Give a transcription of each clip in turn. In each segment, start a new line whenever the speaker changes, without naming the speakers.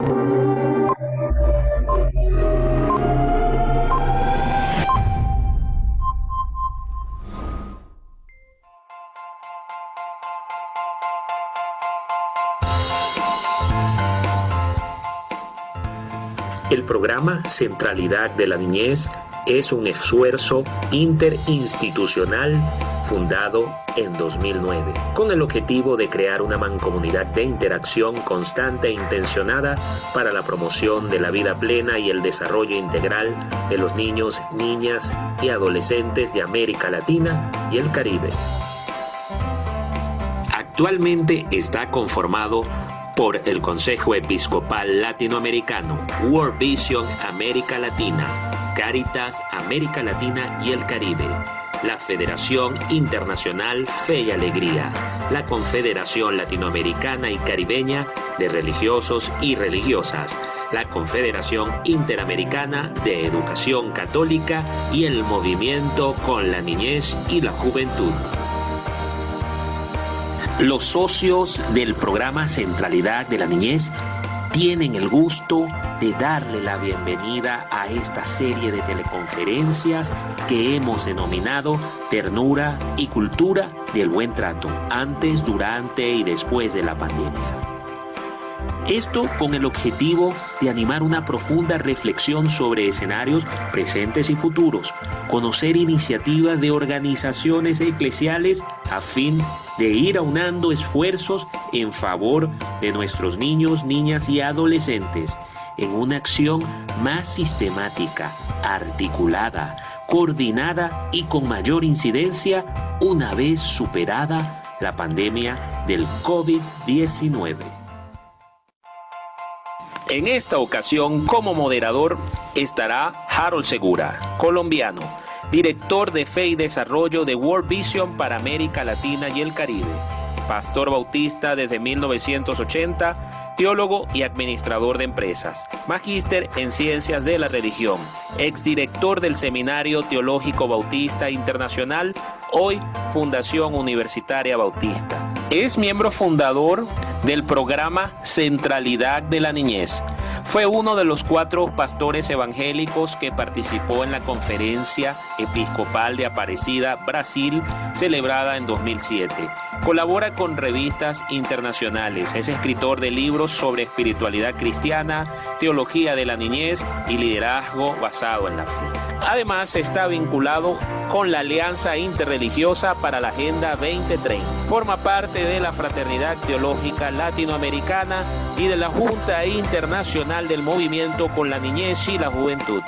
El programa Centralidad de la Niñez es un esfuerzo interinstitucional fundado en 2009, con el objetivo de crear una mancomunidad de interacción constante e intencionada para la promoción de la vida plena y el desarrollo integral de los niños, niñas y adolescentes de América Latina y el Caribe. Actualmente está conformado por el Consejo Episcopal Latinoamericano, World Vision América Latina, Cáritas América Latina y el Caribe, la Federación Internacional Fe y Alegría, la Confederación Latinoamericana y Caribeña de Religiosos y Religiosas, la Confederación Interamericana de Educación Católica y el Movimiento con la Niñez y la Juventud. Los socios del programa Centralidad de la Niñez tienen el gusto de darle la bienvenida a esta serie de teleconferencias que hemos denominado Ternura y Cultura del Buen Trato, antes, durante y después de la pandemia. Esto con el objetivo de animar una profunda reflexión sobre escenarios presentes y futuros, conocer iniciativas de organizaciones eclesiales a fin de ir aunando esfuerzos en favor de nuestros niños, niñas y adolescentes en una acción más sistemática, articulada, coordinada y con mayor incidencia una vez superada la pandemia del COVID-19. En esta ocasión, como moderador, estará Harold Segura, colombiano, director de Fe y Desarrollo de World Vision para América Latina y el Caribe, pastor bautista desde 1980, teólogo y administrador de empresas, magíster en Ciencias de la Religión, exdirector del Seminario Teológico Bautista Internacional, hoy Fundación Universitaria Bautista. Es miembro fundador del programa Centralidad de la Niñez. Fue uno de los 4 pastores evangélicos que participó en la Conferencia Episcopal de Aparecida, Brasil, celebrada en 2007. Colabora con revistas internacionales. Es escritor de libros sobre espiritualidad cristiana, teología de la niñez y liderazgo basado en la fe. Además, está vinculado con la Alianza Interreligiosa para la Agenda 2030. Forma parte de la Fraternidad Teológica Latinoamericana y de la Junta Internacional del Movimiento con la Niñez y la Juventud.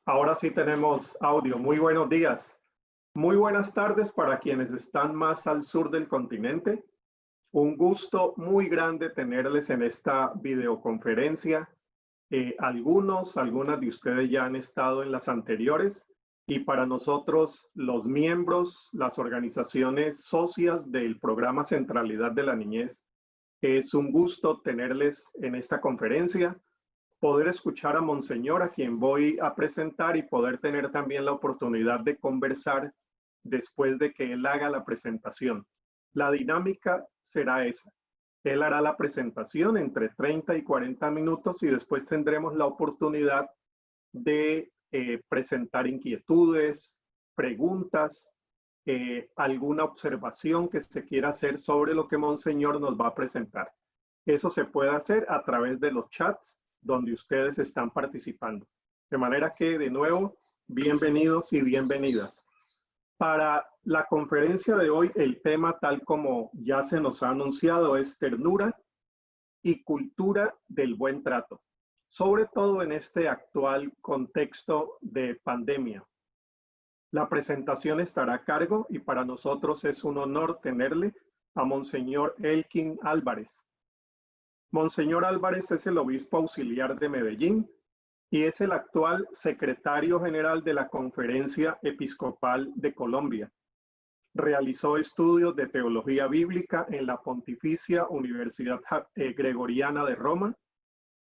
Ahora sí tenemos audio. Muy buenos días. Muy buenas tardes para quienes están más al sur del continente. Un gusto muy grande tenerles en esta videoconferencia. Algunas de ustedes ya han estado en las anteriores y para nosotros, los miembros, las organizaciones socias del programa Centralidad de la Niñez, es un gusto tenerles en esta conferencia, poder escuchar a Monseñor, a quien voy a presentar, y poder tener también la oportunidad de conversar después de que él haga la presentación. La dinámica será esa. Él hará la presentación entre 30 y 40 minutos y después tendremos la oportunidad de presentar inquietudes, preguntas, alguna observación que se quiera hacer sobre lo que Monseñor nos va a presentar. Eso se puede hacer a través de los chats donde ustedes están participando. De manera que, de nuevo, bienvenidos y bienvenidas. Para la conferencia de hoy, el tema, tal como ya se nos ha anunciado, es ternura y cultura del buen trato, sobre todo en este actual contexto de pandemia. La presentación estará a cargo, y para nosotros es un honor tenerle, a Monseñor Elkin Álvarez. Monseñor Álvarez es el obispo auxiliar de Medellín y es el actual secretario general de la Conferencia Episcopal de Colombia. Realizó estudios de teología bíblica en la Pontificia Universidad Gregoriana de Roma.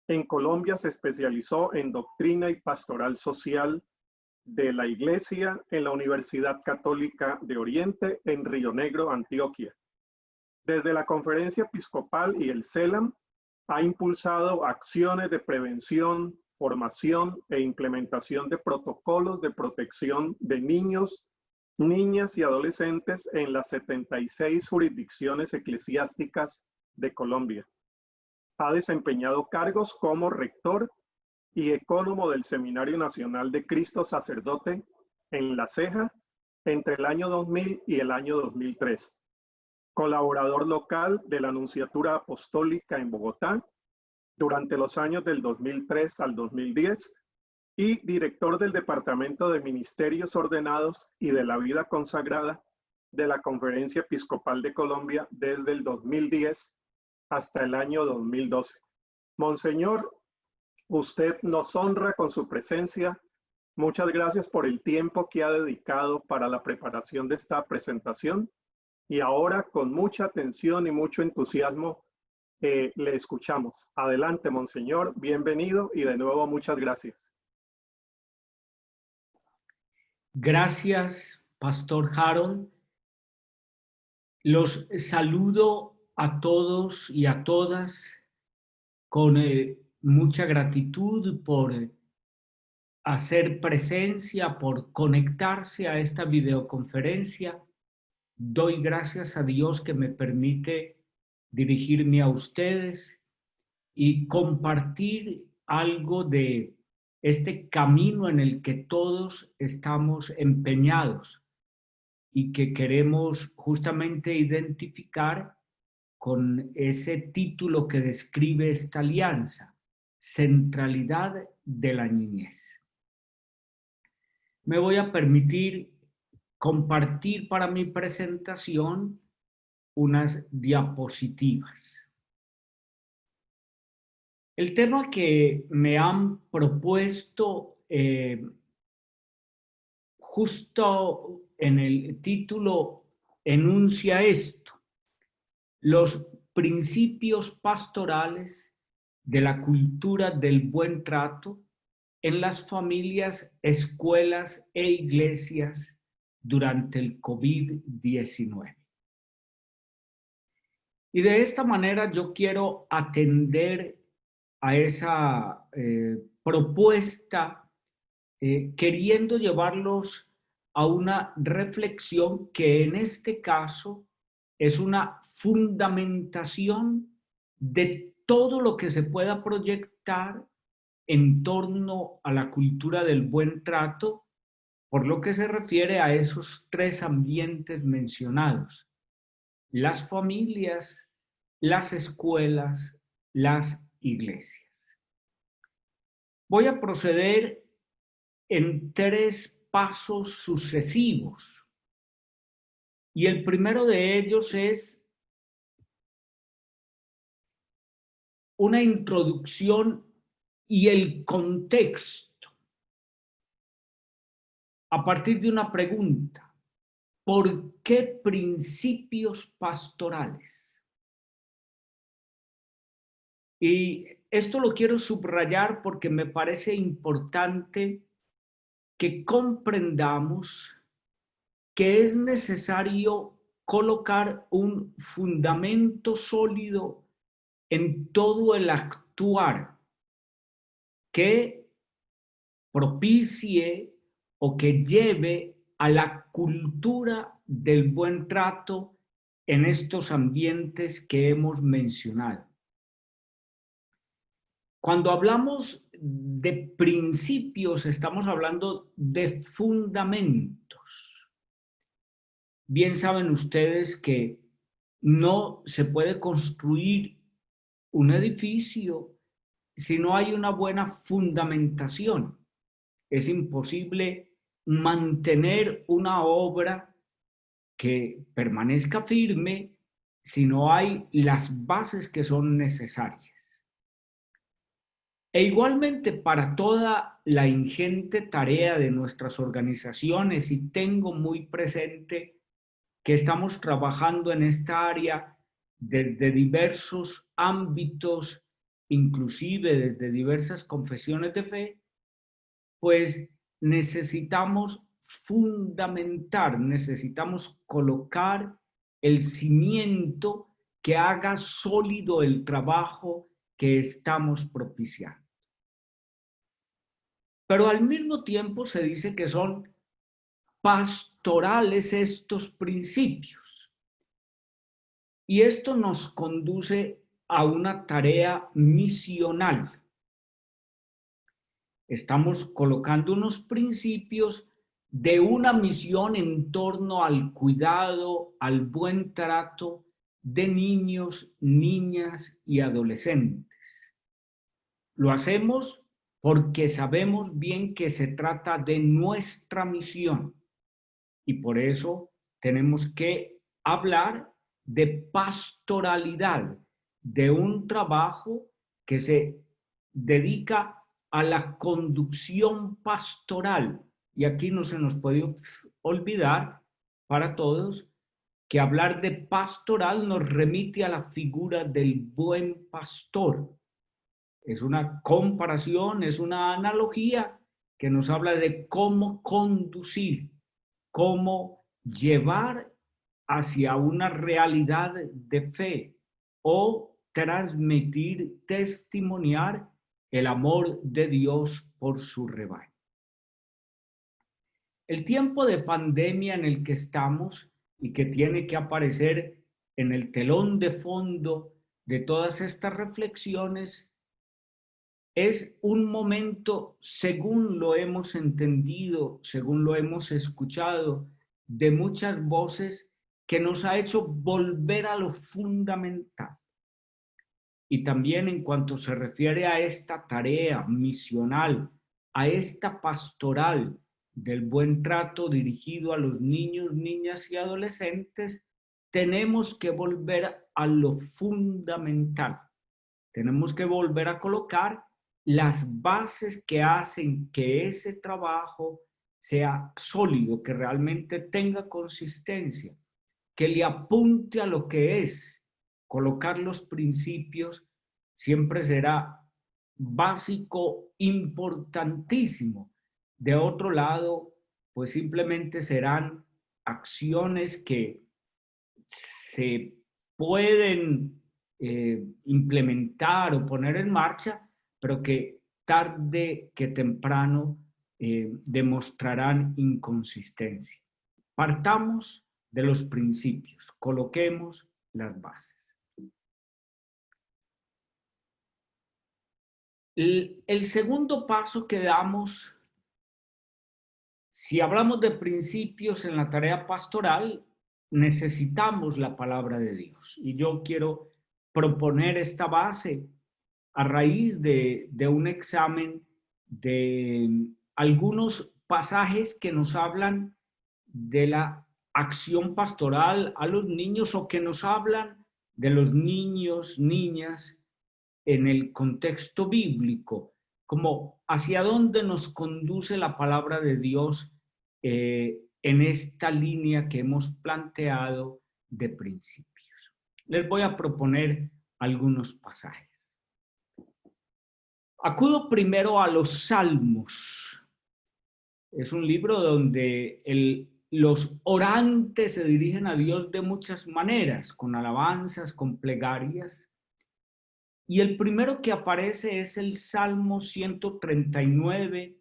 En Colombia se especializó en doctrina y pastoral social de la Iglesia en la Universidad Católica de Oriente en Río Negro, Antioquia. Desde la Conferencia Episcopal y el CELAM ha impulsado acciones de prevención, formación e implementación de protocolos de protección de niños, niñas y adolescentes en las 76 jurisdicciones eclesiásticas de Colombia. Ha desempeñado cargos como rector y ecónomo del Seminario Nacional de Cristo Sacerdote en La Ceja entre el año 2000 y el año 2003. Colaborador local de la Nunciatura Apostólica en Bogotá durante los años del 2003 al 2010 y director del Departamento de Ministerios Ordenados y de la Vida Consagrada de la Conferencia Episcopal de Colombia desde el 2010 hasta el año 2012. Monseñor, usted nos honra con su presencia. Muchas gracias por el tiempo que ha dedicado para la preparación de esta presentación. Y ahora, con mucha atención y mucho entusiasmo, le escuchamos. Adelante, Monseñor. Bienvenido y de nuevo muchas gracias.
Gracias, Pastor Harold. Los saludo a todos y a todas con mucha gratitud por hacer presencia, por conectarse a esta videoconferencia. Doy gracias a Dios que me permite dirigirme a ustedes y compartir algo de este camino en el que todos estamos empeñados y que queremos justamente identificar con ese título que describe esta alianza, centralidad de la niñez. Me voy a permitir compartir para mi presentación unas diapositivas. El tema que me han propuesto justo en el título enuncia esto: los principios pastorales de la cultura del buen trato en las familias, escuelas e iglesias durante el COVID-19. Y de esta manera yo quiero atender a esa propuesta queriendo llevarlos a una reflexión que en este caso es una fundamentación de todo lo que se pueda proyectar en torno a la cultura del buen trato, por lo que se refiere a esos tres ambientes mencionados: las familias, las escuelas, las iglesias. Voy a proceder en tres pasos sucesivos. Y el primero de ellos es una introducción y el contexto a partir de una pregunta: ¿por qué principios pastorales? Y esto lo quiero subrayar porque me parece importante que comprendamos que es necesario colocar un fundamento sólido en todo el actuar que propicie o que lleve a la cultura del buen trato en estos ambientes que hemos mencionado. Cuando hablamos de principios, estamos hablando de fundamentos. Bien saben ustedes que no se puede construir un edificio si no hay una buena fundamentación. Es imposible mantener una obra que permanezca firme si no hay las bases que son necesarias. E igualmente para toda la ingente tarea de nuestras organizaciones, y tengo muy presente que estamos trabajando en esta área desde diversos ámbitos, inclusive desde diversas confesiones de fe, pues necesitamos fundamentar, necesitamos colocar el cimiento que haga sólido el trabajo que estamos propiciando. Pero al mismo tiempo se dice que son pastorales estos principios. Y esto nos conduce a una tarea misional. Estamos colocando unos principios de una misión en torno al cuidado, al buen trato de niños, niñas y adolescentes. Lo hacemos porque sabemos bien que se trata de nuestra misión y por eso tenemos que hablar de pastoralidad, de un trabajo que se dedica a la conducción pastoral. Y aquí no se nos puede olvidar para todos que hablar de pastoral nos remite a la figura del buen pastor. Es una comparación, es una analogía que nos habla de cómo conducir, cómo llevar hacia una realidad de fe o transmitir, testimoniar el amor de Dios por su rebaño. El tiempo de pandemia en el que estamos y que tiene que aparecer en el telón de fondo de todas estas reflexiones es un momento, según lo hemos entendido, según lo hemos escuchado, de muchas voces que nos ha hecho volver a lo fundamental. Y también en cuanto se refiere a esta tarea misional, a esta pastoral del buen trato dirigido a los niños, niñas y adolescentes, tenemos que volver a lo fundamental. Tenemos que volver a colocar las bases que hacen que ese trabajo sea sólido, que realmente tenga consistencia, que le apunte a lo que es. Colocar los principios siempre será básico, importantísimo. De otro lado, pues simplemente serán acciones que se pueden implementar o poner en marcha, pero que tarde que temprano demostrarán inconsistencia. Partamos de los principios, coloquemos las bases. El segundo paso que damos, si hablamos de principios en la tarea pastoral, necesitamos la palabra de Dios. Y yo quiero proponer esta base a raíz de un examen de algunos pasajes que nos hablan de la acción pastoral a los niños o que nos hablan de los niños, niñas en el contexto bíblico, como hacia dónde nos conduce la palabra de Dios en esta línea que hemos planteado de principios. Les voy a proponer algunos pasajes. Acudo primero a los Salmos. Es un libro donde los orantes se dirigen a Dios de muchas maneras, con alabanzas, con plegarias. Y el primero que aparece es el Salmo 139,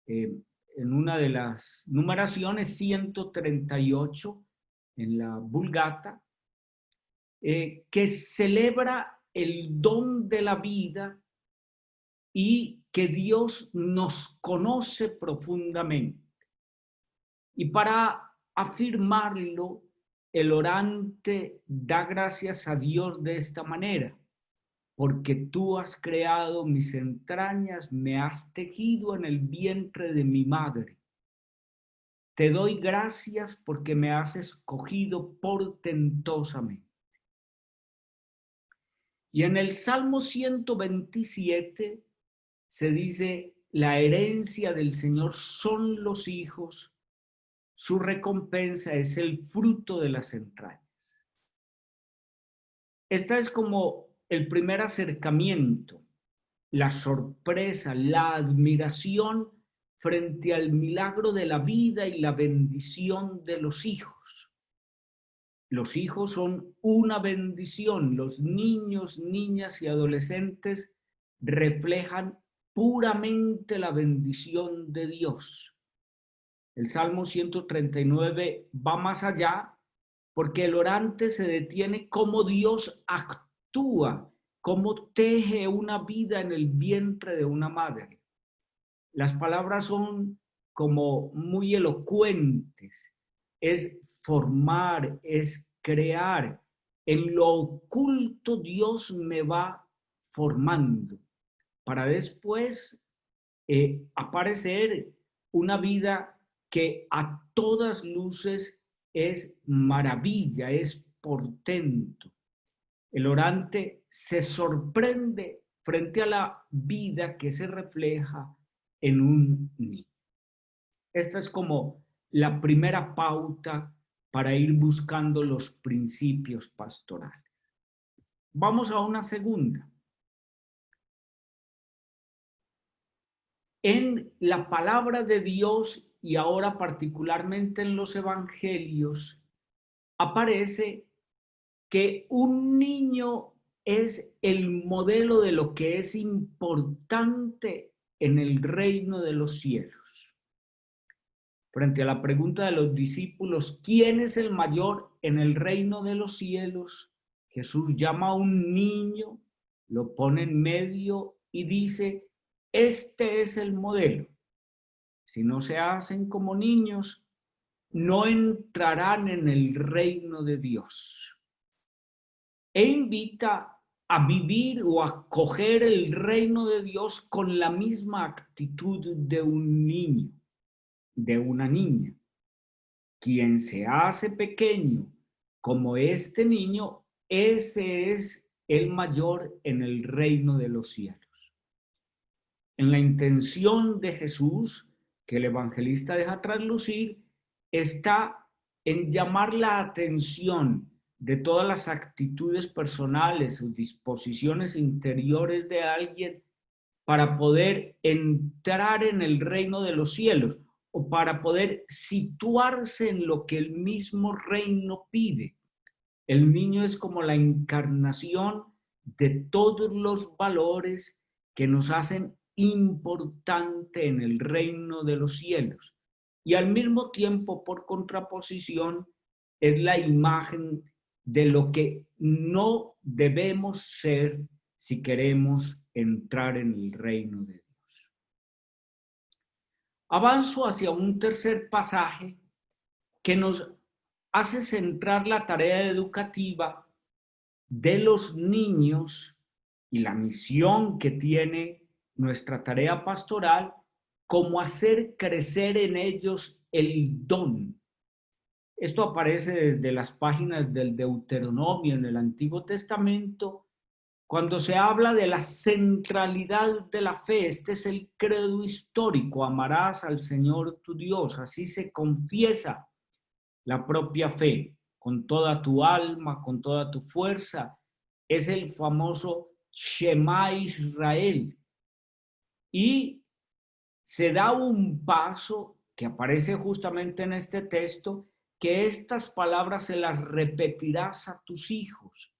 en una de las numeraciones 138 en la Vulgata, que celebra el don de la vida y que Dios nos conoce profundamente. Y para afirmarlo, el orante da gracias a Dios de esta manera: porque tú has creado mis entrañas, me has tejido en el vientre de mi madre. Te doy gracias porque me has escogido portentosamente. Y en el Salmo 127 se dice, la herencia del Señor son los hijos, su recompensa es el fruto de las entrañas. Esta es como el primer acercamiento, la sorpresa, la admiración frente al milagro de la vida y la bendición de los hijos. Los hijos son una bendición. Los niños, niñas y adolescentes reflejan puramente la bendición de Dios. El Salmo 139 va más allá porque el orante se detiene cómo Dios actúa, cómo teje una vida en el vientre de una madre. Las palabras son como muy elocuentes. Es formar, es crear. En lo oculto Dios me va formando para después aparecer una vida que a todas luces es maravilla, es portento. El orante se sorprende frente a la vida que se refleja en un niño. Esta es como la primera pauta para ir buscando los principios pastorales. Vamos a una segunda. En la palabra de Dios y ahora particularmente en los evangelios aparece que un niño es el modelo de lo que es importante en el reino de los cielos. Frente a la pregunta de los discípulos, ¿quién es el mayor en el reino de los cielos? Jesús llama a un niño, lo pone en medio y dice, este es el modelo. Si no se hacen como niños, no entrarán en el reino de Dios. E invita a vivir o a acoger el reino de Dios con la misma actitud de un niño, de una niña. Quien se hace pequeño como este niño, ese es el mayor en el reino de los cielos. En la intención de Jesús, que el evangelista deja traslucir, está en llamar la atención de todas las actitudes personales o disposiciones interiores de alguien para poder entrar en el reino de los cielos o para poder situarse en lo que el mismo reino pide. El niño es como la encarnación de todos los valores que nos hacen importante en el reino de los cielos y al mismo tiempo, por contraposición, es la imagen de lo que no debemos ser si queremos entrar en el reino de Dios. Avanzo hacia un tercer pasaje que nos hace centrar la tarea educativa de los niños y la misión que tiene nuestra tarea pastoral, como hacer crecer en ellos el don. Esto aparece desde las páginas del Deuteronomio en el Antiguo Testamento, cuando se habla de la centralidad de la fe. Este es el credo histórico: amarás al Señor tu Dios. Así se confiesa la propia fe, con toda tu alma, con toda tu fuerza. Es el famoso Shema Israel. Y se da un paso que aparece justamente en este texto, que estas palabras se las repetirás a tus hijos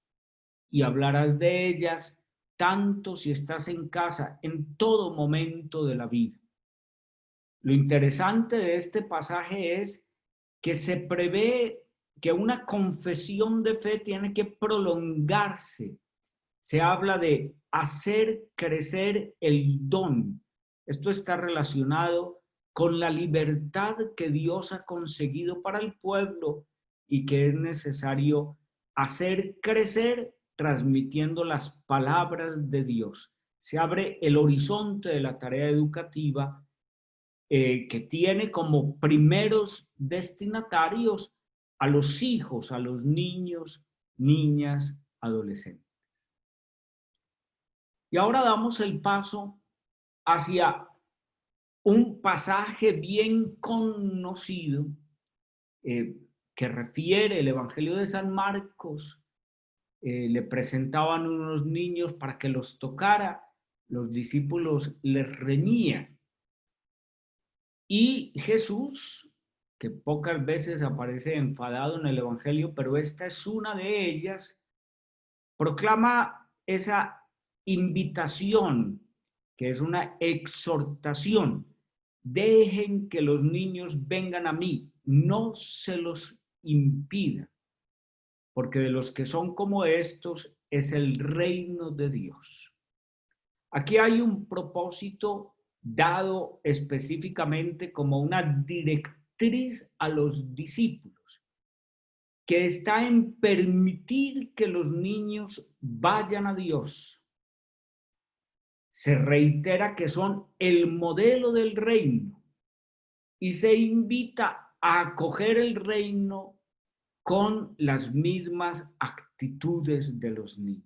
y hablarás de ellas tanto si estás en casa, en todo momento de la vida. Lo interesante de este pasaje es que se prevé que una confesión de fe tiene que prolongarse. Se habla de hacer crecer el don. Esto está relacionado con la libertad que Dios ha conseguido para el pueblo y que es necesario hacer crecer transmitiendo las palabras de Dios. Se abre el horizonte de la tarea educativa que tiene como primeros destinatarios a los hijos, a los niños, niñas, adolescentes. Y ahora damos el paso hacia un pasaje bien conocido que refiere el Evangelio de San Marcos. Le presentaban unos niños para que los tocara, los discípulos les reñían. Y Jesús, que pocas veces aparece enfadado en el Evangelio, pero esta es una de ellas, proclama esa invitación, que es una exhortación. Dejen que los niños vengan a mí, no se los impidan, porque de los que son como estos es el reino de Dios. Aquí hay un propósito dado específicamente como una directriz a los discípulos, que está en permitir que los niños vayan a Dios. Se reitera que son el modelo del reino y se invita a acoger el reino con las mismas actitudes de los niños.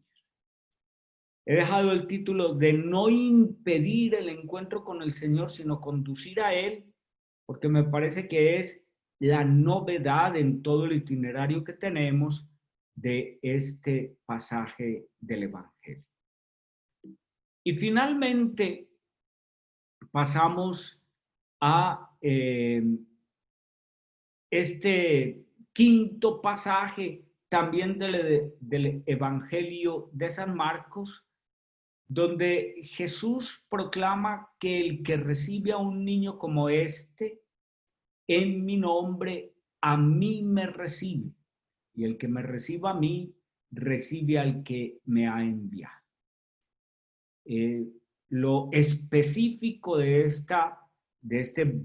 He dejado el título de no impedir el encuentro con el Señor, sino conducir a Él, porque me parece que es la novedad en todo el itinerario que tenemos de este pasaje del Evangelio. Y finalmente pasamos a este quinto pasaje también del Evangelio de San Marcos, donde Jesús proclama que el que recibe a un niño como este, en mi nombre, a mí me recibe, y el que me reciba a mí, recibe al que me ha enviado. Lo específico de este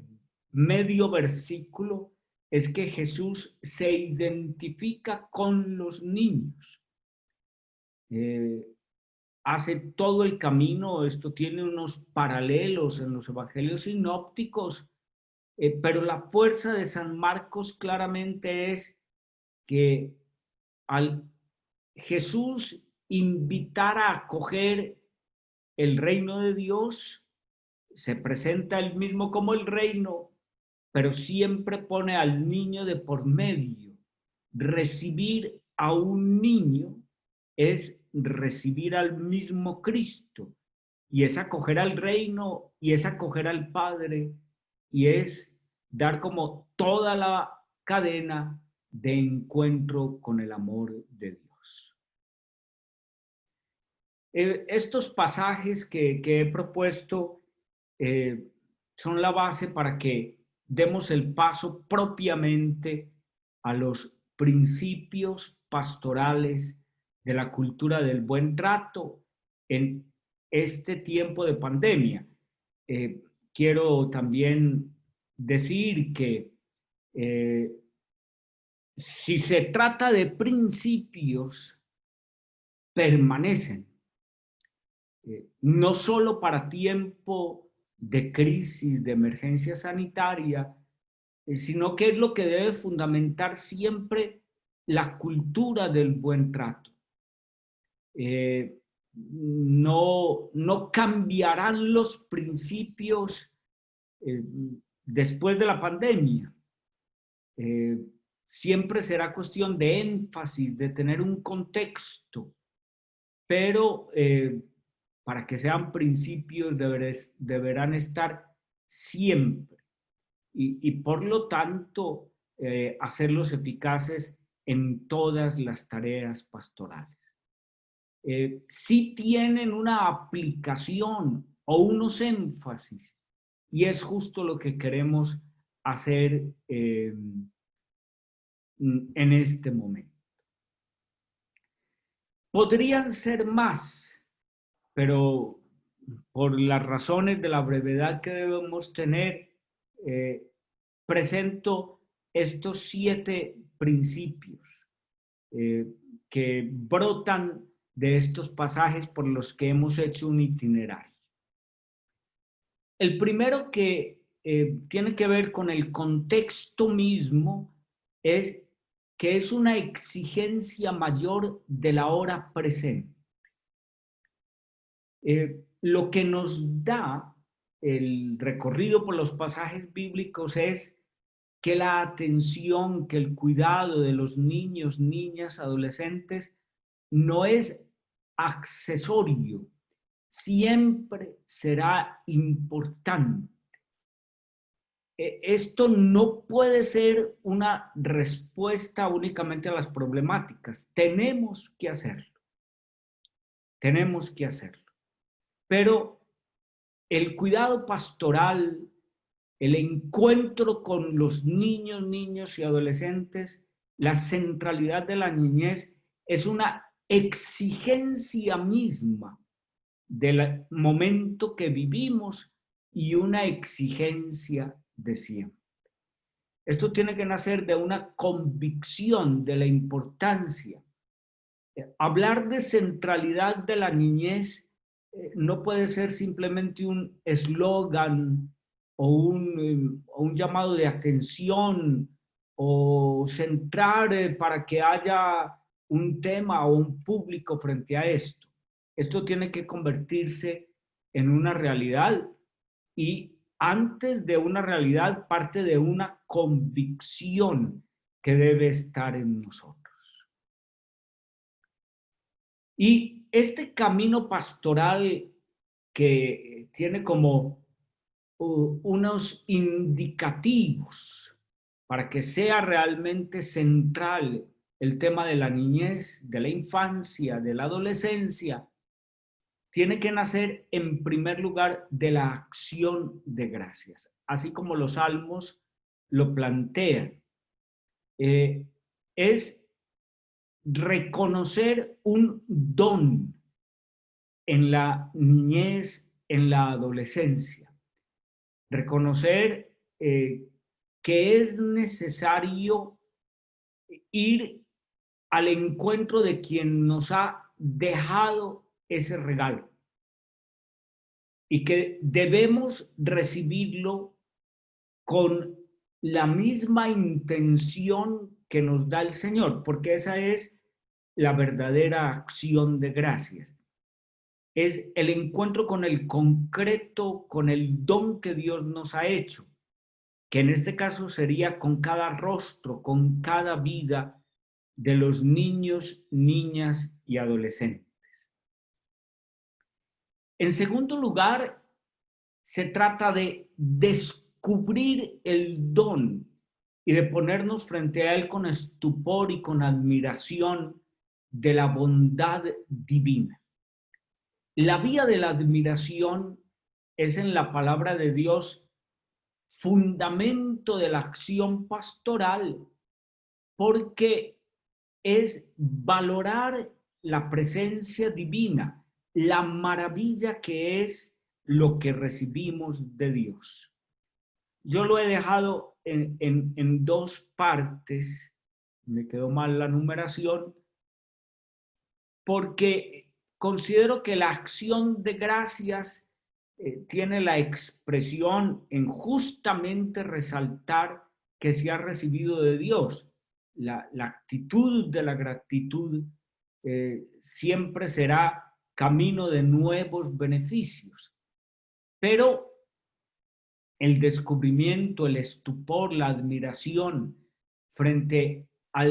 medio versículo es que Jesús se identifica con los niños. Hace todo el camino, esto tiene unos paralelos en los evangelios sinópticos, pero la fuerza de San Marcos claramente es que al Jesús invitar a acoger el reino de Dios, se presenta él mismo como el reino, pero siempre pone al niño de por medio. Recibir a un niño es recibir al mismo Cristo, y es acoger al reino, y es acoger al Padre, y es dar como toda la cadena de encuentro con el amor de Dios. Estos pasajes que he propuesto son la base para que demos el paso propiamente a los principios pastorales de la cultura del buen trato en este tiempo de pandemia. Quiero también decir que si se trata de principios, permanecen. No solo para tiempo de crisis, de emergencia sanitaria, sino que es lo que debe fundamentar siempre la cultura del buen trato. No cambiarán los principios después de la pandemia. Siempre será cuestión de énfasis, de tener un contexto, pero para que sean principios deberán estar siempre y por lo tanto hacerlos eficaces en todas las tareas pastorales. Sí tienen una aplicación o unos énfasis, y es justo lo que queremos hacer en este momento. Podrían ser más, pero por las razones de la brevedad que debemos tener, presento estos 7 principios que brotan de estos pasajes por los que hemos hecho un itinerario. El primero, que tiene que ver con el contexto mismo, es que es una exigencia mayor de la hora presente. Lo que nos da el recorrido por los pasajes bíblicos es que la atención, que el cuidado de los niños, niñas, adolescentes no es accesorio, siempre será importante. Esto no puede ser una respuesta únicamente a las problemáticas. Tenemos que hacerlo. Tenemos que hacerlo. Pero el cuidado pastoral, el encuentro con los niños, niños y adolescentes, la centralidad de la niñez es una exigencia misma del momento que vivimos y una exigencia de siempre. Esto tiene que nacer de una convicción de la importancia. Hablar de centralidad de la niñez no puede ser simplemente un eslogan o un llamado de atención o centrar para que haya un tema o un público frente a esto. Esto tiene que convertirse en una realidad y antes de una realidad parte de una convicción que debe estar en nosotros. Y este camino pastoral que tiene como unos indicativos para que sea realmente central el tema de la niñez, de la infancia, de la adolescencia, tiene que nacer en primer lugar de la acción de gracias, así como los salmos lo plantean. Es reconocer un don en la niñez, en la adolescencia. Reconocer que es necesario ir al encuentro de quien nos ha dejado ese regalo y que debemos recibirlo con la misma intención que nos da el Señor, porque esa es la verdadera acción de gracias. Es el encuentro con el concreto, con el don que Dios nos ha hecho, que en este caso sería con cada rostro, con cada vida de los niños, niñas y adolescentes. En segundo lugar, se trata de descubrir el don y de ponernos frente a él con estupor y con admiración de la bondad divina. La vía de la admiración es en la palabra de Dios fundamento de la acción pastoral, porque es valorar la presencia divina, la maravilla que es lo que recibimos de Dios. Yo lo he dejado en dos partes, me quedó mal la numeración, porque considero que la acción de gracias tiene la expresión en justamente resaltar que se ha recibido de Dios. La actitud de la gratitud siempre será camino de nuevos beneficios, pero el descubrimiento, el estupor, la admiración frente a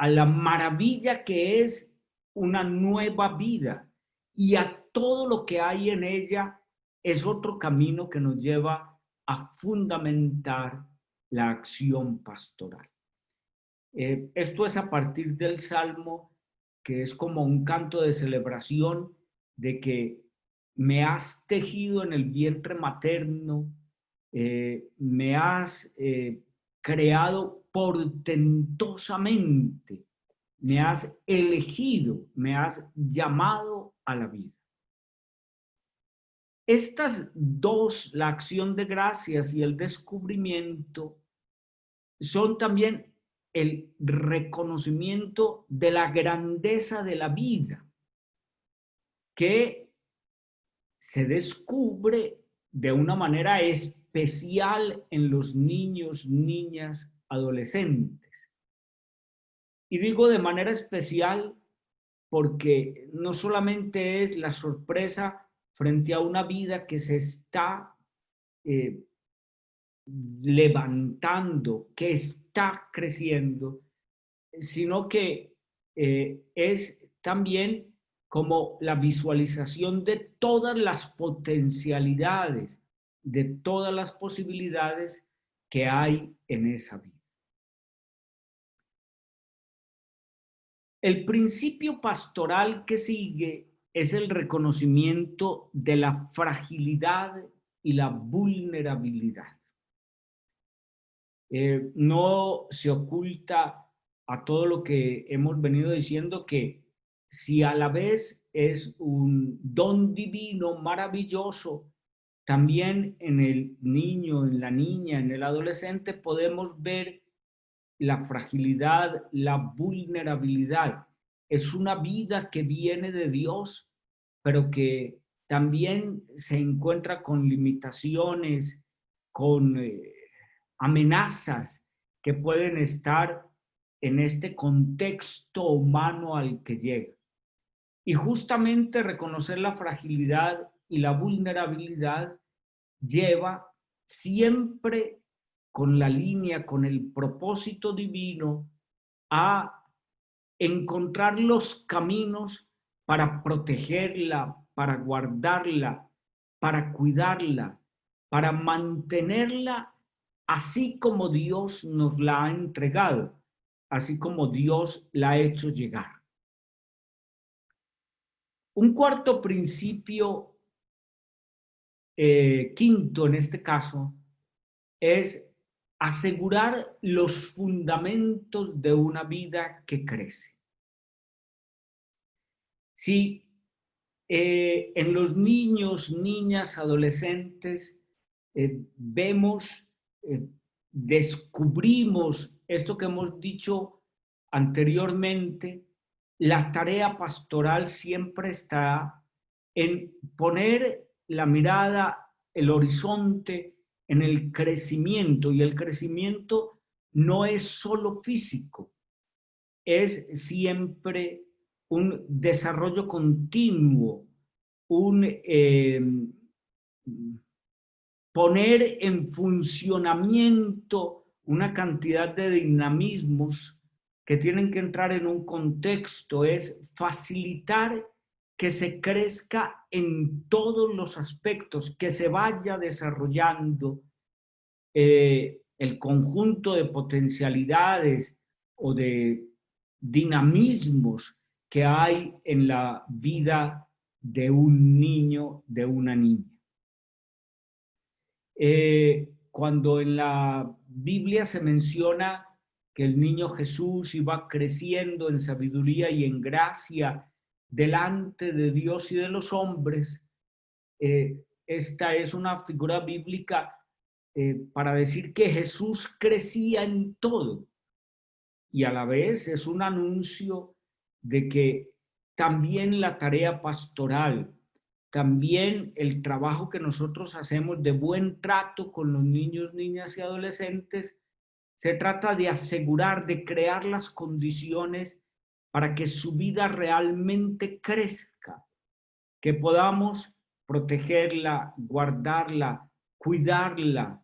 la maravilla que es una nueva vida y a todo lo que hay en ella es otro camino que nos lleva a fundamentar la acción pastoral. Esto es a partir del Salmo, que es como un canto de celebración de que me has tejido en el vientre materno, me has creado portentosamente, me has elegido, me has llamado a la vida. Estas dos, la acción de gracias y el descubrimiento, son también el reconocimiento de la grandeza de la vida, que se descubre de una manera especial en los niños, niñas, adolescentes. Y digo de manera especial porque no solamente es la sorpresa frente a una vida que se está levantando, que está creciendo, sino que es también como la visualización de todas las potencialidades, de todas las posibilidades que hay en esa vida. El principio pastoral que sigue es el reconocimiento de la fragilidad y la vulnerabilidad. No se oculta a todo lo que hemos venido diciendo que si a la vez es un don divino maravilloso, también en el niño, en la niña, en el adolescente podemos ver la fragilidad, la vulnerabilidad. Es una vida que viene de Dios, pero que también se encuentra con limitaciones, con amenazas que pueden estar en este contexto humano al que llega. Y justamente reconocer la fragilidad y la vulnerabilidad lleva siempre con la línea, con el propósito divino, a encontrar los caminos para protegerla, para guardarla, para cuidarla, para mantenerla así como Dios nos la ha entregado, así como Dios la ha hecho llegar. Un cuarto principio, quinto en este caso, es asegurar los fundamentos de una vida que crece. Si en los niños, niñas, adolescentes vemos, descubrimos esto que hemos dicho anteriormente, la tarea pastoral siempre está en poner la mirada, el horizonte en el crecimiento, y el crecimiento no es solo físico, es siempre un desarrollo continuo, un poner en funcionamiento una cantidad de dinamismos que tienen que entrar en un contexto, es facilitar que se crezca en todos los aspectos, que se vaya desarrollando el conjunto de potencialidades o de dinamismos que hay en la vida de un niño, de una niña. Cuando en la Biblia se menciona que el niño Jesús iba creciendo en sabiduría y en gracia delante de Dios y de los hombres, esta es una figura bíblica para decir que Jesús crecía en todo, y a la vez es un anuncio de que también la tarea pastoral, también el trabajo que nosotros hacemos de buen trato con los niños, niñas y adolescentes, se trata de asegurar, de crear las condiciones para que su vida realmente crezca, que podamos protegerla, guardarla, cuidarla,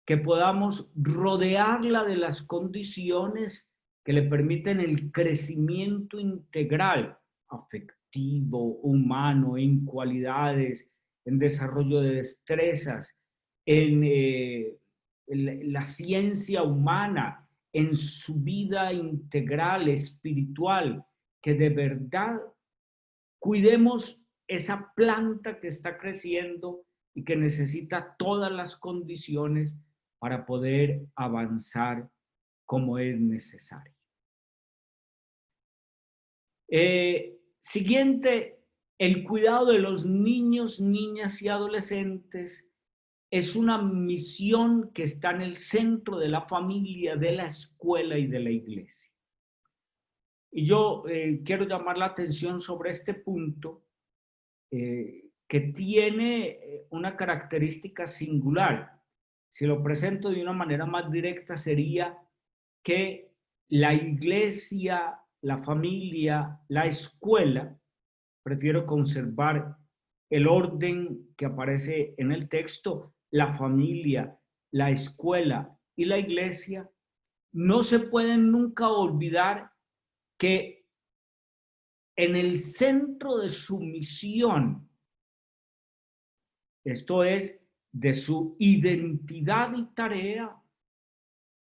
que podamos rodearla de las condiciones que le permiten el crecimiento integral, afectivo, humano, en cualidades, en desarrollo de destrezas, en la ciencia humana, en su vida integral, espiritual, que de verdad cuidemos esa planta que está creciendo y que necesita todas las condiciones para poder avanzar como es necesario. Siguiente, el cuidado de los niños, niñas y adolescentes es una misión que está en el centro de la familia, de la escuela y de la iglesia. Y yo quiero llamar la atención sobre este punto que tiene una característica singular. Si lo presento de una manera más directa, sería que la iglesia la familia, la escuela. Prefiero conservar el orden que aparece en el texto, la familia, la escuela y la iglesia. No se pueden nunca olvidar que en el centro de su misión, esto es, de su identidad y tarea,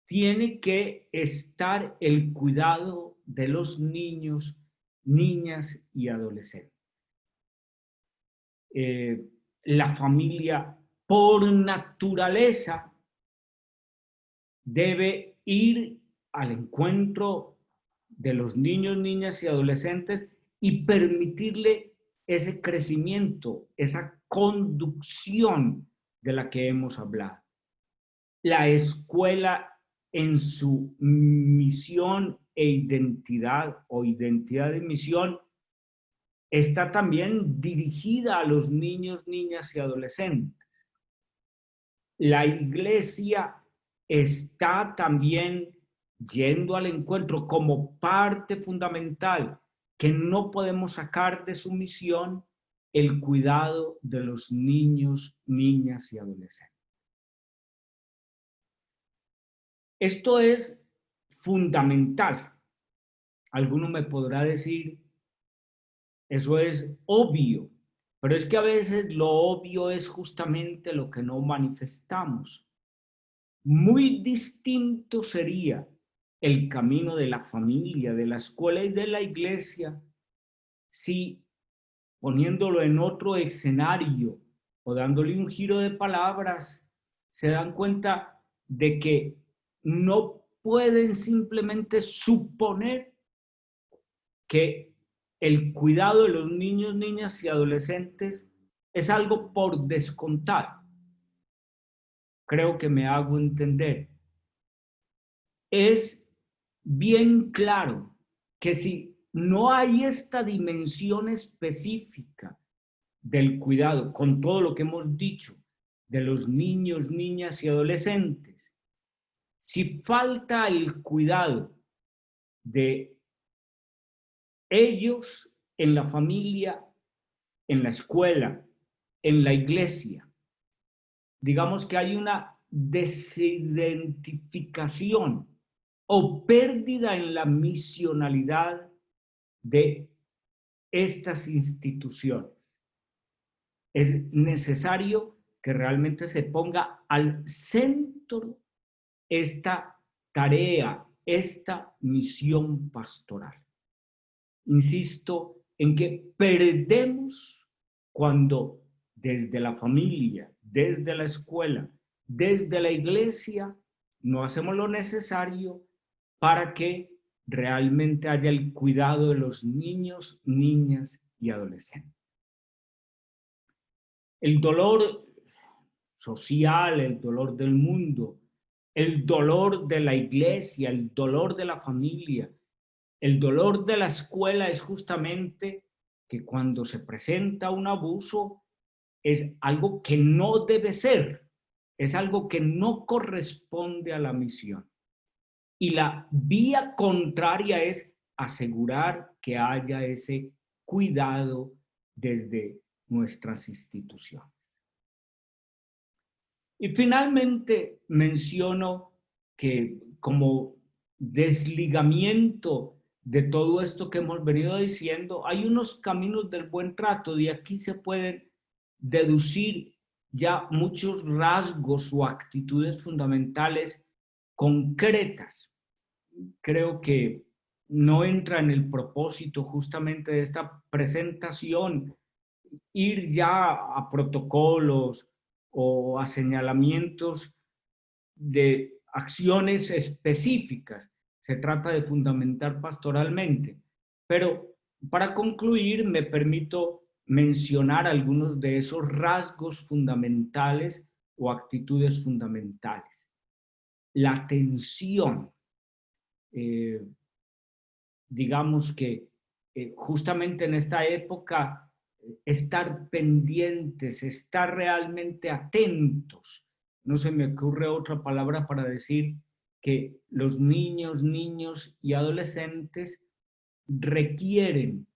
tiene que estar el cuidado de los niños, niñas y adolescentes. La familia, por naturaleza, debe ir al encuentro de los niños, niñas y adolescentes y permitirle ese crecimiento, esa conducción de la que hemos hablado. La escuela, en su misión e identidad o identidad de misión, está también dirigida a los niños, niñas y adolescentes. La iglesia está también yendo al encuentro como parte fundamental que no podemos sacar de su misión, el cuidado de los niños, niñas y adolescentes. Esto es fundamental. Alguno me podrá decir, eso es obvio, pero es que a veces lo obvio es justamente lo que no manifestamos. Muy distinto sería el camino de la familia, de la escuela y de la iglesia si, poniéndolo en otro escenario o dándole un giro de palabras, se dan cuenta de que no pueden simplemente suponer que el cuidado de los niños, niñas y adolescentes es algo por descontar. Creo que me hago entender. Es bien claro que si no hay esta dimensión específica del cuidado, con todo lo que hemos dicho, de los niños, niñas y adolescentes, si falta el cuidado de ellos en la familia, en la escuela, en la iglesia, digamos que hay una desidentificación o pérdida en la misionalidad de estas instituciones. Es necesario que realmente se ponga al centro esta tarea, esta misión pastoral. Insisto en que perdemos cuando desde la familia, desde la escuela, desde la iglesia, no hacemos lo necesario para que realmente haya el cuidado de los niños, niñas y adolescentes. El dolor social, el dolor del mundo, el dolor de la iglesia, el dolor de la familia, el dolor de la escuela es justamente que cuando se presenta un abuso es algo que no debe ser, es algo que no corresponde a la misión. Y la vía contraria es asegurar que haya ese cuidado desde nuestras instituciones. Y finalmente menciono que como desligamiento de todo esto que hemos venido diciendo, hay unos caminos del buen trato. De aquí se pueden deducir ya muchos rasgos o actitudes fundamentales concretas. Creo que no entra en el propósito justamente de esta presentación ir ya a protocolos o a señalamientos de acciones específicas. Se trata de fundamentar pastoralmente. Pero para concluir, me permito mencionar algunos de esos rasgos fundamentales o actitudes fundamentales. La atención, digamos que justamente en esta época, estar pendientes, estar realmente atentos. No se me ocurre otra palabra para decir que los niños y adolescentes requieren,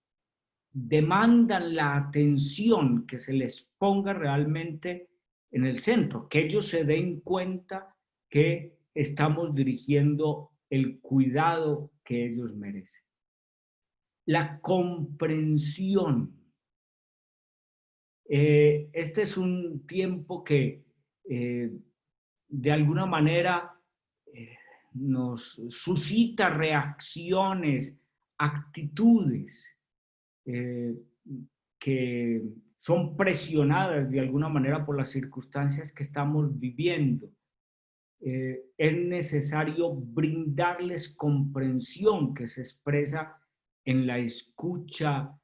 demandan la atención, que se les ponga realmente en el centro, que ellos se den cuenta que estamos dirigiendo el cuidado que ellos merecen. La comprensión. Este es un tiempo que de alguna manera nos suscita reacciones, actitudes que son presionadas de alguna manera por las circunstancias que estamos viviendo. Es necesario brindarles comprensión que se expresa en la escucha,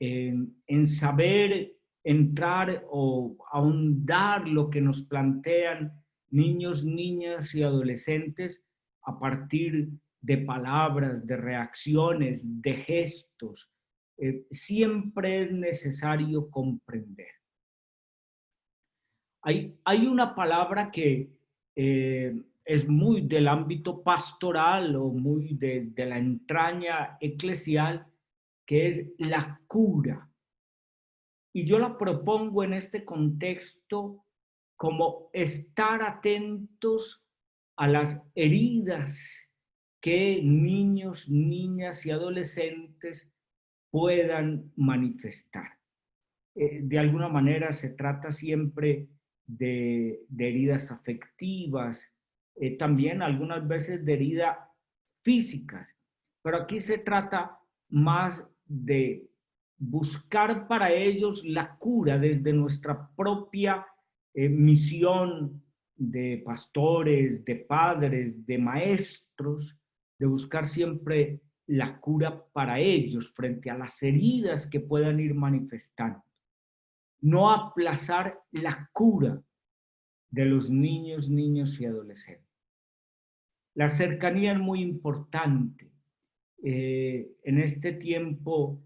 en saber entrar o ahondar lo que nos plantean niños, niñas y adolescentes a partir de palabras, de reacciones, de gestos. Siempre es necesario comprender. Hay una palabra que es muy del ámbito pastoral o muy de la entraña eclesial, que es la cura. Y yo la propongo en este contexto como estar atentos a las heridas que niños, niñas y adolescentes puedan manifestar. De alguna manera se trata siempre de heridas afectivas, también algunas veces de heridas físicas, pero aquí se trata más de buscar para ellos la cura desde nuestra propia misión de pastores, de padres, de maestros, de buscar siempre la cura para ellos frente a las heridas que puedan ir manifestando. No aplazar la cura de los niños, niñas y adolescentes. La cercanía es muy importante. En este tiempo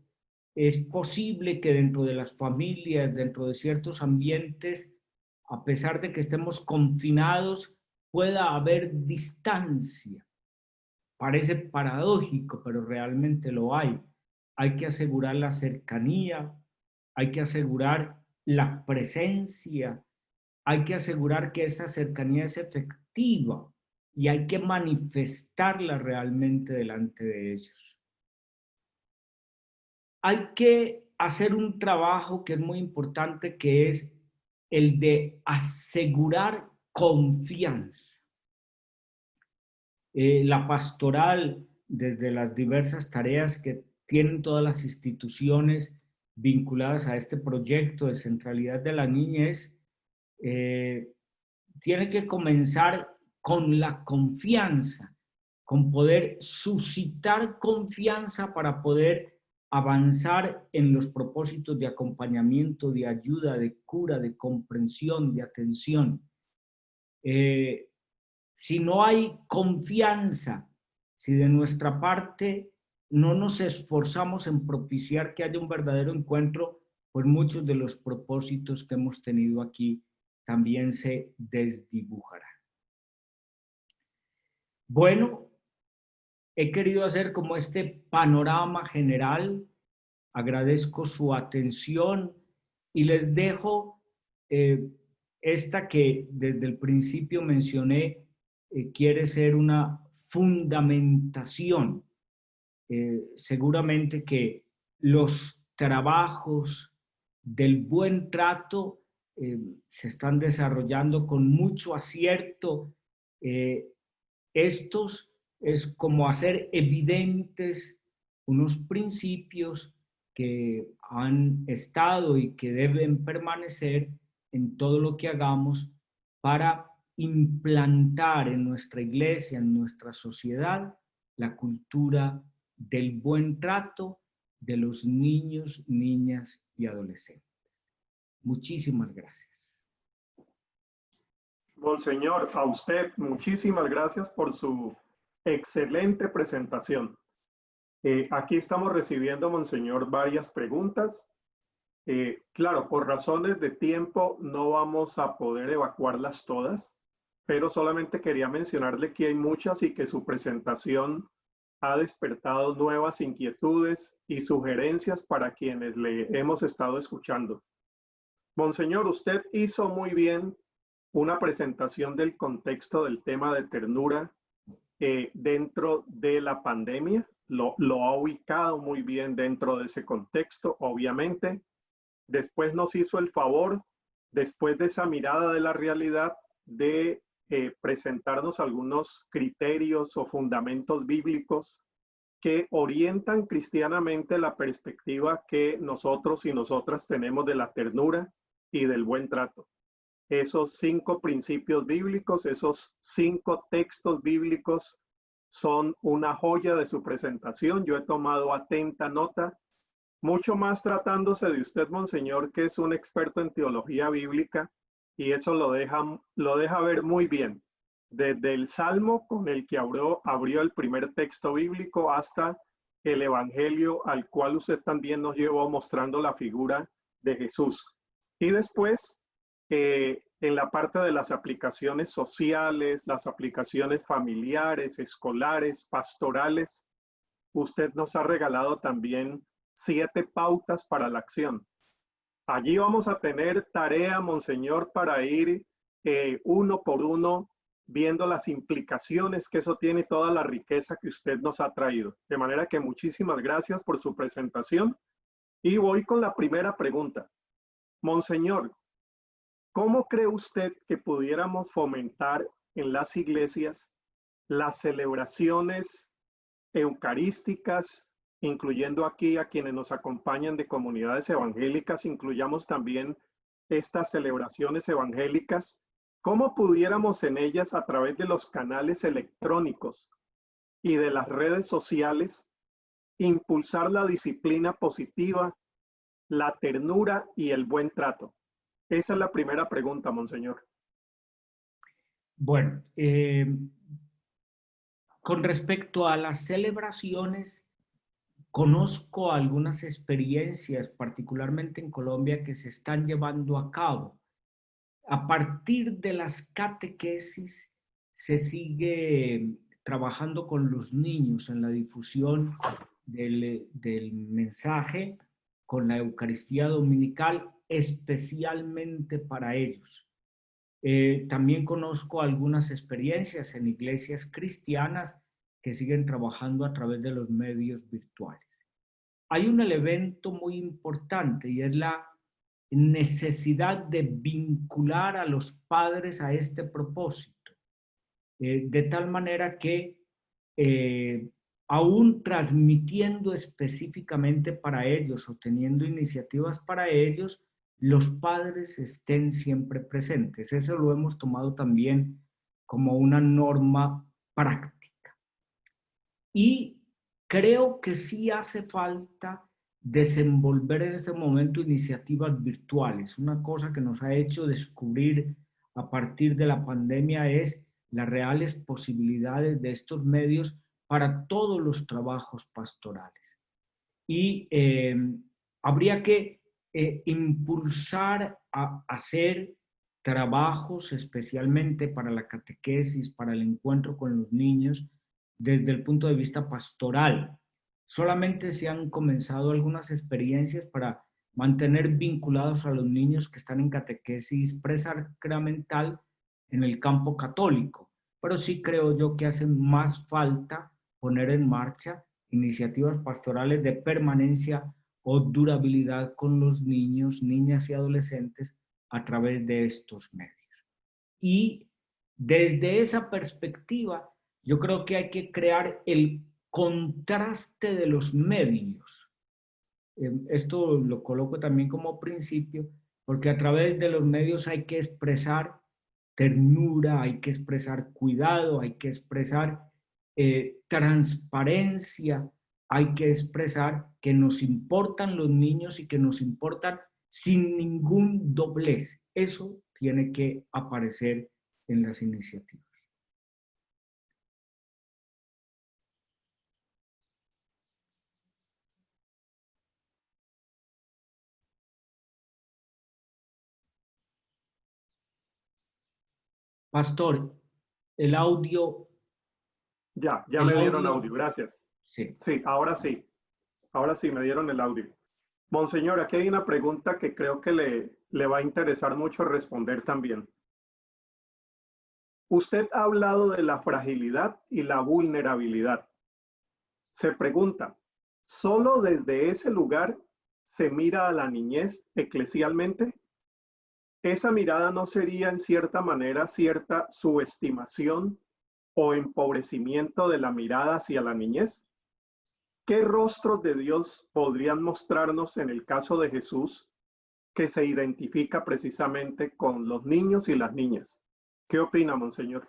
es posible que dentro de las familias, dentro de ciertos ambientes, a pesar de que estemos confinados, pueda haber distancia. Parece paradójico, pero realmente lo hay. Hay que asegurar la cercanía, hay que asegurar la presencia, hay que asegurar que esa cercanía es efectiva y hay que manifestarla realmente delante de ellos. Hay que hacer un trabajo que es muy importante, que es el de asegurar confianza. La pastoral, desde las diversas tareas que tienen todas las instituciones vinculadas a este proyecto de centralidad de la niñez, tiene que comenzar con la confianza, con poder suscitar confianza para poder avanzar en los propósitos de acompañamiento, de ayuda, de cura, de comprensión, de atención. Si no hay confianza, si de nuestra parte no nos esforzamos en propiciar que haya un verdadero encuentro, pues muchos de los propósitos que hemos tenido aquí también se desdibujarán. Bueno, he querido hacer como este panorama general. Agradezco su atención y les dejo esta que desde el principio mencioné, quiere ser una fundamentación. Seguramente que los trabajos del buen trato se están desarrollando con mucho acierto. Estos es como hacer evidentes unos principios que han estado y que deben permanecer en todo lo que hagamos para implantar en nuestra iglesia, en nuestra sociedad, la cultura del buen trato de los niños, niñas y adolescentes. Muchísimas gracias.
Monseñor, a usted muchísimas gracias por su excelente presentación. Aquí estamos recibiendo, Monseñor, varias preguntas. Claro, por razones de tiempo no vamos a poder evacuarlas todas, pero solamente quería mencionarle que hay muchas y que su presentación ha despertado nuevas inquietudes y sugerencias para quienes le hemos estado escuchando. Monseñor, usted hizo muy bien una presentación del contexto del tema de ternura dentro de la pandemia. Lo ha ubicado muy bien dentro de ese contexto, obviamente. Después nos hizo el favor, después de esa mirada de la realidad, de presentarnos algunos criterios o fundamentos bíblicos que orientan cristianamente la perspectiva que nosotros y nosotras tenemos de la ternura y del buen trato. Esos 5 principios bíblicos, esos 5 textos bíblicos son una joya de su presentación. Yo he tomado atenta nota, mucho más tratándose de usted, Monseñor, que es un experto en teología bíblica, y eso lo deja ver muy bien. Desde el Salmo con el que abrió el primer texto bíblico hasta el Evangelio al cual usted también nos llevó mostrando la figura de Jesús. Y después, en la parte de las aplicaciones sociales, las aplicaciones familiares, escolares, pastorales, usted nos ha regalado también 7 pautas para la acción. Allí vamos a tener tarea, Monseñor, para ir uno por uno viendo las implicaciones que eso tiene, toda la riqueza que usted nos ha traído. De manera que muchísimas gracias por su presentación. Y voy con la primera pregunta. Monseñor, ¿cómo cree usted que pudiéramos fomentar en las iglesias las celebraciones eucarísticas, incluyendo aquí a quienes nos acompañan de comunidades evangélicas, incluyamos también estas celebraciones evangélicas? ¿Cómo pudiéramos en ellas, a través de los canales electrónicos y de las redes sociales, impulsar la disciplina positiva, la ternura y el buen trato? Esa es la primera pregunta, Monseñor.
Bueno, con respecto a las celebraciones, conozco algunas experiencias, particularmente en Colombia, que se están llevando a cabo. A partir de las catequesis se sigue trabajando con los niños en la difusión del mensaje, con la Eucaristía Dominical, especialmente para ellos. También conozco algunas experiencias en iglesias cristianas que siguen trabajando a través de los medios virtuales. Hay un elemento muy importante y es la necesidad de vincular a los padres a este propósito, de tal manera que aún transmitiendo específicamente para ellos o teniendo iniciativas para ellos, los padres estén siempre presentes. Eso lo hemos tomado también como una norma práctica. Y creo que sí hace falta desenvolver en este momento iniciativas virtuales. Una cosa que nos ha hecho descubrir a partir de la pandemia es las reales posibilidades de estos medios para todos los trabajos pastorales. Y habría que impulsar a hacer trabajos especialmente para la catequesis, para el encuentro con los niños, desde el punto de vista pastoral. Solamente se han comenzado algunas experiencias para mantener vinculados a los niños que están en catequesis presacramental en el campo católico, pero sí creo yo que hace más falta poner en marcha iniciativas pastorales de permanencia o durabilidad con los niños, niñas y adolescentes a través de estos medios. Y desde esa perspectiva, yo creo que hay que crear el contraste de los medios. Esto lo coloco también como principio, porque a través de los medios hay que expresar ternura, hay que expresar cuidado, hay que expresar transparencia, hay que expresar que nos importan los niños y que nos importan sin ningún doblez. Eso tiene que aparecer en las iniciativas. Pastor, el audio...
Ya me dieron audio, gracias.
Sí.
Sí, ahora sí. Ahora sí, me dieron el audio. Monseñor, aquí hay una pregunta que creo que le va a interesar mucho responder también. Usted ha hablado de la fragilidad y la vulnerabilidad. Se pregunta, ¿solo desde ese lugar se mira a la niñez eclesialmente? ¿Esa mirada no sería en cierta manera cierta subestimación o empobrecimiento de la mirada hacia la niñez? ¿Qué rostros de Dios podrían mostrarnos en el caso de Jesús que se identifica precisamente con los niños y las niñas? ¿Qué opina, Monseñor?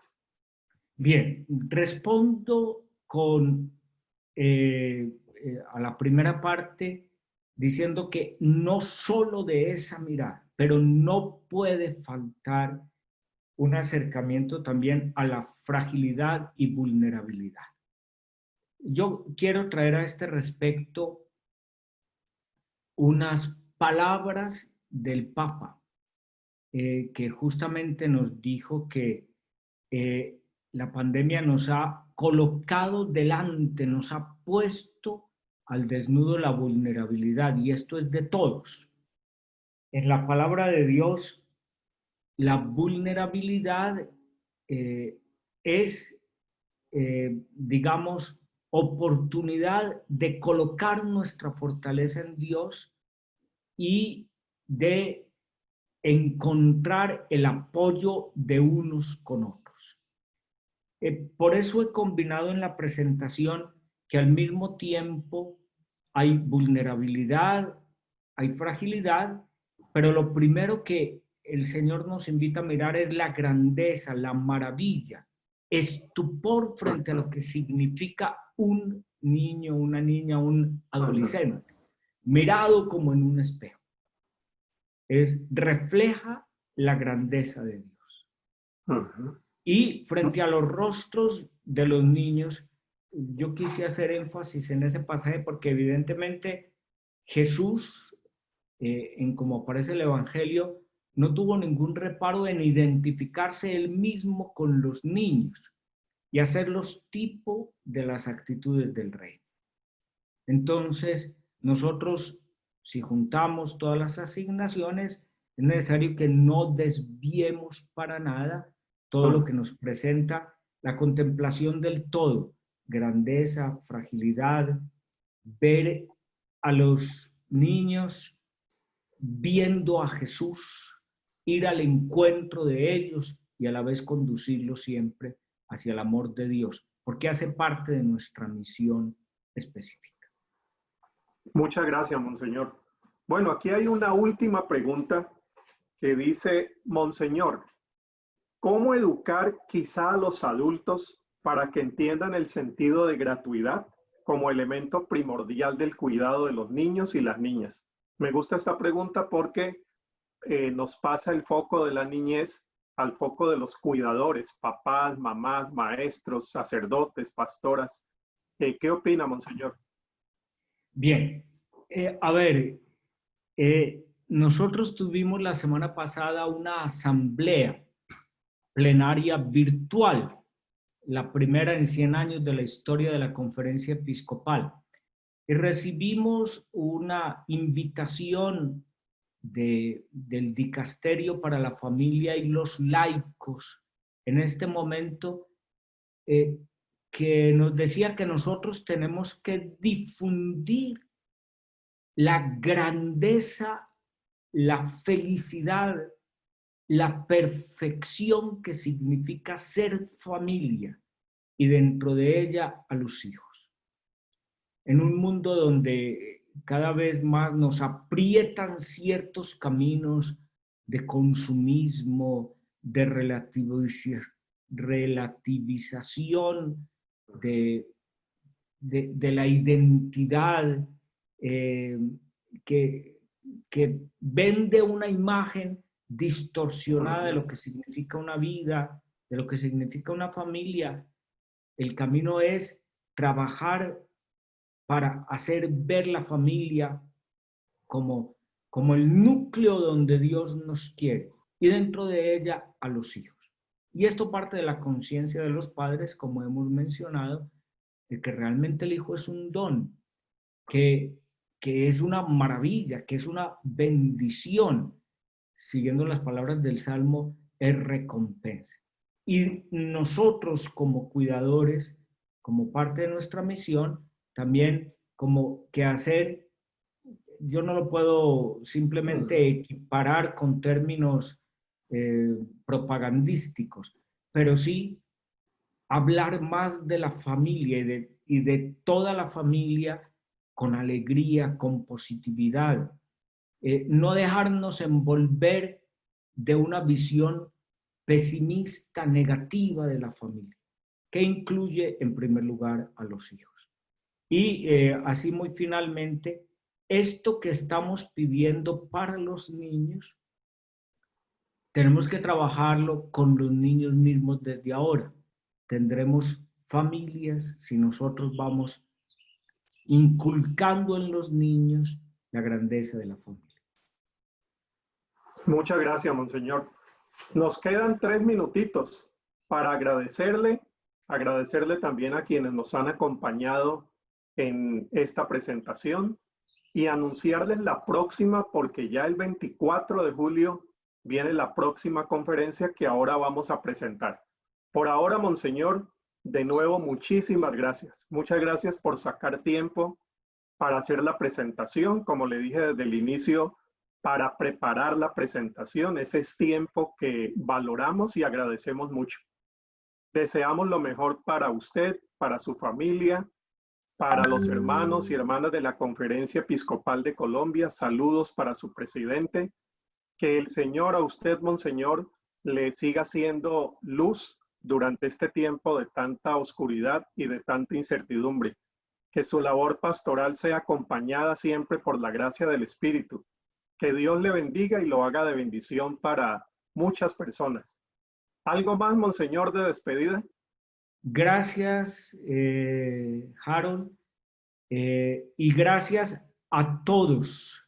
Bien, respondo con a la primera parte diciendo que no solo de esa mirada, pero no puede faltar un acercamiento también a la fragilidad y vulnerabilidad. Yo quiero traer a este respecto unas palabras del Papa, que justamente nos dijo que la pandemia nos ha colocado delante, nos ha puesto al desnudo la vulnerabilidad, y esto es de todos. En la palabra de Dios, la vulnerabilidad es, digamos, oportunidad de colocar nuestra fortaleza en Dios y de encontrar el apoyo de unos con otros. Por eso he combinado en la presentación que al mismo tiempo hay vulnerabilidad, hay fragilidad, pero lo primero que el Señor nos invita a mirar es la grandeza, la maravilla, estupor frente a lo que significa un niño, una niña, un adolescente, mirado como en un espejo. Refleja la grandeza de Dios. Y frente a los rostros de los niños, yo quise hacer énfasis en ese pasaje porque evidentemente Jesús, en como aparece el Evangelio, no tuvo ningún reparo en identificarse él mismo con los niños y hacerlos tipo de las actitudes del rey. Entonces, nosotros, si juntamos todas las asignaciones, es necesario que no desviemos para nada todo lo que nos presenta la contemplación del todo, grandeza, fragilidad, ver a los niños viendo a Jesús, ir al encuentro de ellos y a la vez conducirlos siempre hacia el amor de Dios, porque hace parte de nuestra misión específica.
Muchas gracias, Monseñor. Bueno, aquí hay una última pregunta que dice, Monseñor, ¿cómo educar quizá a los adultos para que entiendan el sentido de gratuidad como elemento primordial del cuidado de los niños y las niñas? Me gusta esta pregunta porque nos pasa el foco de la niñez al foco de los cuidadores, papás, mamás, maestros, sacerdotes, pastoras. ¿Qué opina, Monseñor?
Bien, a ver, nosotros tuvimos la semana pasada una asamblea plenaria virtual, la primera en 100 años de la historia de la Conferencia Episcopal, y recibimos una invitación del Dicasterio para la Familia y los Laicos en este momento, que nos decía que nosotros tenemos que difundir la grandeza, la felicidad, la perfección que significa ser familia y dentro de ella a los hijos. En un mundo donde cada vez más nos aprietan ciertos caminos de consumismo, de relativización de la identidad, que vende una imagen distorsionada de lo que significa una vida, de lo que significa una familia. El camino es trabajar para hacer ver la familia como el núcleo donde Dios nos quiere y dentro de ella a los hijos. Y esto parte de la conciencia de los padres, como hemos mencionado, de que realmente el hijo es un don, que es una maravilla, que es una bendición, siguiendo las palabras del Salmo, es recompensa. Y nosotros como cuidadores, como parte de nuestra misión, también como que hacer, yo no lo puedo simplemente equiparar con términos propagandísticos, pero sí hablar más de la familia y de toda la familia con alegría, con positividad. No dejarnos envolver de una visión pesimista, negativa de la familia, que incluye en primer lugar a los hijos. Y así muy finalmente, esto que estamos pidiendo para los niños, tenemos que trabajarlo con los niños mismos desde ahora. Tendremos familias si nosotros vamos inculcando en los niños la grandeza de la familia.
Muchas gracias, monseñor. Nos quedan 3 minutitos para agradecerle también a quienes nos han acompañado en esta presentación y anunciarles la próxima, porque ya el 24 de julio viene la próxima conferencia que ahora vamos a presentar. Por ahora, monseñor, de nuevo, muchísimas gracias. Muchas gracias por sacar tiempo para hacer la presentación. Como le dije desde el inicio, para preparar la presentación, ese es tiempo que valoramos y agradecemos mucho. Deseamos lo mejor para usted, para su familia, para los hermanos y hermanas de la Conferencia Episcopal de Colombia. Saludos para su presidente. Que el Señor a usted, monseñor, le siga siendo luz durante este tiempo de tanta oscuridad y de tanta incertidumbre. Que su labor pastoral sea acompañada siempre por la gracia del Espíritu. Que Dios le bendiga y lo haga de bendición para muchas personas. ¿Algo más, monseñor, de despedida?
Gracias, Harold, y gracias a todos.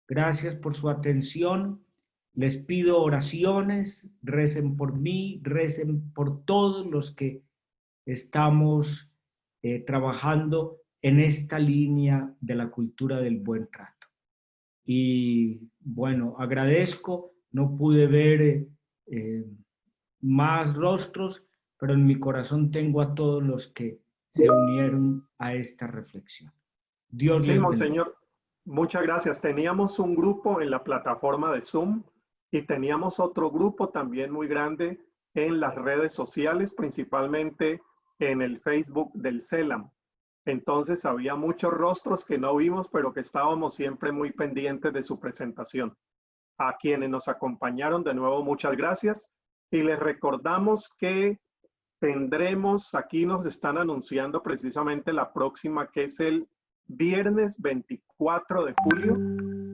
Gracias por su atención. Les pido oraciones, recen por mí, recen por todos los que estamos trabajando en esta línea de la cultura del buen trato. Y bueno, agradezco, no pude ver más rostros, pero en mi corazón tengo a todos los que se unieron a esta reflexión. Dios
Sí,
les
monseñor, muchas gracias. Teníamos un grupo en la plataforma de Zoom y teníamos otro grupo también muy grande en las redes sociales, principalmente en el Facebook del CELAM. Entonces había muchos rostros que no vimos, pero que estábamos siempre muy pendientes de su presentación. A quienes nos acompañaron, de nuevo, muchas gracias. Y les recordamos que tendremos, aquí nos están anunciando precisamente la próxima, que es el viernes 24 de julio.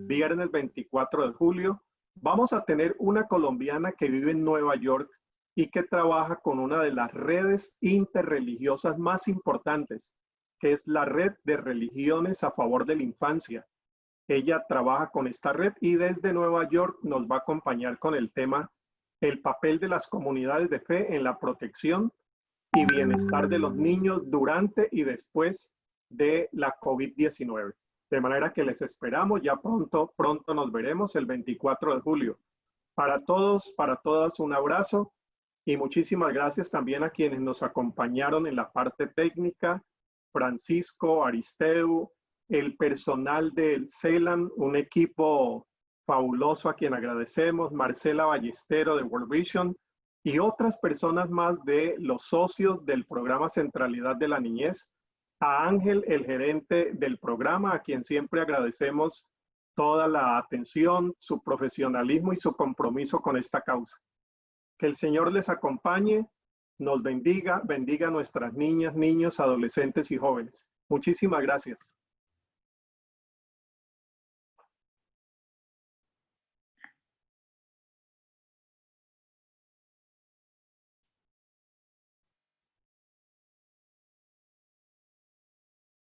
Viernes 24 de julio. Vamos a tener una colombiana que vive en Nueva York y que trabaja con una de las redes interreligiosas más importantes, que es la Red de Religiones a Favor de la Infancia. Ella trabaja con esta red y desde Nueva York nos va a acompañar con el tema el papel de las comunidades de fe en la protección y bienestar de los niños durante y después de la COVID-19. De manera que les esperamos, ya pronto nos veremos el 24 de julio. Para todos, para todas, un abrazo y muchísimas gracias también a quienes nos acompañaron en la parte técnica, Francisco, Aristeu, el personal del CELAM, un equipo fabuloso a quien agradecemos, Marcela Ballestero de World Vision y otras personas más de los socios del programa Centralidad de la Niñez, a Ángel, el gerente del programa, a quien siempre agradecemos toda la atención, su profesionalismo y su compromiso con esta causa. Que el Señor les acompañe, nos bendiga, bendiga a nuestras niñas, niños, adolescentes y jóvenes. Muchísimas gracias.